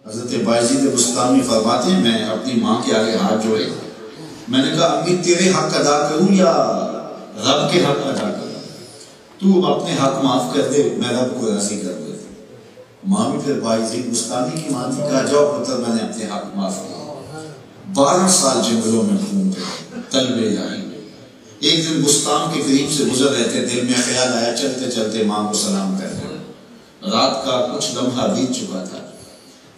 حضرت بایزید بستامی فرماتے ہیں میں اپنی ماں کے آگے ہاتھ جوڑے، میں نے کہا امی تیرے حق ادا کروں یا رب کے حق ادا کروں؟ تو اپنے حق معاف کر دے، میں رب کو راضی کر دے۔ ماں بھی پھر بایزید بستامی کی ماں تھی، کہا جاؤ پتر میں نے اپنے حق معاف کیا۔ 12 سال جنگلوں میں گھومتے طلبے جائیں گے، ایک دن بستان کے قریب سے گزر رہے تھے، دل میں خیال آیا چلتے چلتے ماں کو سلام کر دیں۔ رات کا کچھ لمحہ بیت چکا تھا،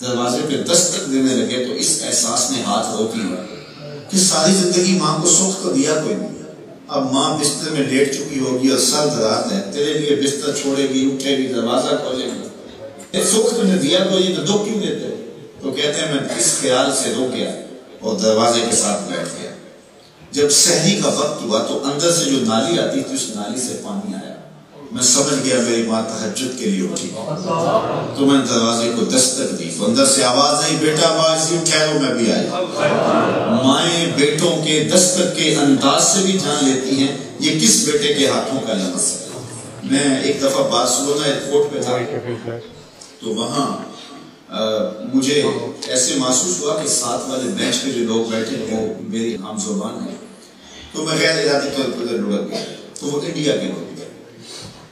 دروازے پہ دستک دینے لگے تو اس احساس نے ہاتھ روک لیا کہ ساری زندگی ماں کو سکھ تو دیا کوئی نہیں، اب ماں بستر میں لیٹ چکی ہوگی اور سرد رات ہے، تیرے لیے بستر چھوڑے گی، اٹھے گی، دروازہ کھولے گی، سکھ تو نے دیا کوئی تو دکھ کیوں دیتے؟ تو کہتے ہیں میں اس خیال سے رک گیا اور دروازے کے ساتھ بیٹھ گیا۔ جب سحری کا وقت ہوا تو اندر سے جو نالی آتی تھی اس نالی سے پانی آیا، میں سمجھ گیا میری ماں تہجد کے لیے اٹھی، تو میں دروازے کو دستک دی تو اندر سے آواز آئی بیٹا بایزید ٹھہرو میں بھی آئی۔ مائیں بیٹوں کے دستک کے انداز سے بھی جان لیتی ہیں یہ کس بیٹے کے ہاتھوں کا لمس ہے۔ میں ایک دفعہ بارسلونا ایئرپورٹ پہ تھا تو وہاں مجھے ایسے محسوس ہوا کہ ساتھ والے بینچ پہ جو لوگ بیٹھے وہ میری ہم زبان ہے، تو میں غیر ارادی طور پر لڑک گیا، تو وہ انڈیا کے لوگ تھے،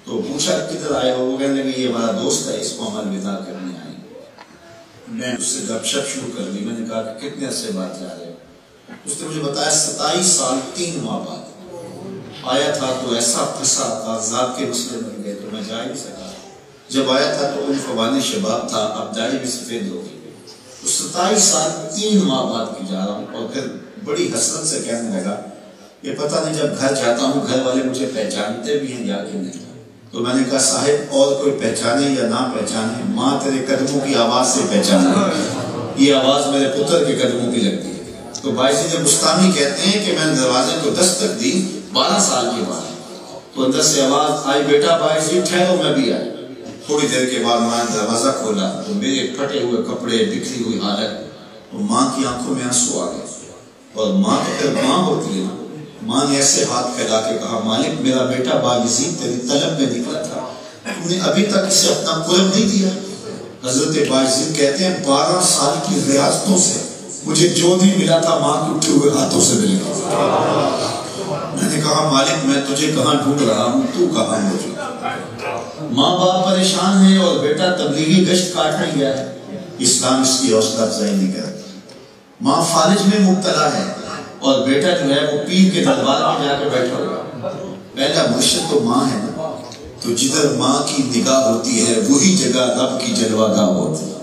تو پوچھا کدھر آئے ہو؟ وہ کہنے لگے یہ ہمارا دوست ہے، اس کو ہم الوداع کرنے آئے ہیں۔ میں اس سے گپ شپ شروع کر دی، میں نے کہا کہ کتنے عرصے بعد جا رہے ہو؟ اس نے مجھے بتایا 27 سال 3 ماہ بعد آیا تھا، تو ایسا پھنسا کاغذات کے مسئلے بن گئے تو میں جا ہی نہیں سکا۔ جب آیا تھا تو ان فوان شباب تھا، اب داڑھی بھی سفید ہو گئی، تو 27 سال 3 ماہ بعد کی جا رہا ہوں۔ اور پھر بڑی حسرت سے کہنے لگا یہ پتہ نہیں جب گھر جاتا ہوں گھر والے مجھے پہچانتے بھی ہیں یا کہ نہیں۔ تو میں نے کہا صاحب اور کوئی پہچانے یا نہ پہچانے، ماں تیرے قدموں کی آواز سے پہچانا، یہ آواز میرے پتر کے قدموں کی لگتی ہے۔ تو بایزید بستامی کہتے ہیں کہ میں نے دروازے کو دستک دی 12 سال کے بعد، تو اندر سے آواز آئی بیٹا بایزید ٹھہرو میں بھی آئی۔ تھوڑی دیر کے بعد ماں نے دروازہ کھولا تو میرے پھٹے ہوئے کپڑے، بکھری ہوئی حالت، تو ماں کی آنکھوں میں آنسو آ گئے، اور ماں تو پھر ماں ہوتی ہے نا۔ ماں نے ایسے ہاتھ پھیلا کے کہا مالک میرا بیٹا بایزید تیری طلب میں نکلا تھا، تم نے ابھی تک اسے اپنا قرب نہیں دیا۔ حضرت بایزید کہتے ہیں 12 سال کی ریاستوں سے مجھے جو نہیں ملا تھا ماں کے اٹھے ہوئے ہاتھوں سے مل گیا۔ میں نے کہا مالک میں تجھے کہاں ڈھونڈ رہا ہوں، تو کہاں موجود؟ ماں باپ پریشان ہے اور بیٹا تبلیغی گشت کاٹنے گیا ہے، اسلام اس کی حوصلہ افزائی نہیں کرتا۔ ماں فالج میں مبتلا ہے اور بیٹا جو ہے وہ پیر کے دربار میں جا کے بیٹھا ہوا۔ پہلا مرشد تو ماں ہے نا، تو جدھر ماں کی نگاہ ہوتی ہے وہی جگہ رب کی جلوہ گاہ ہوتی ہے۔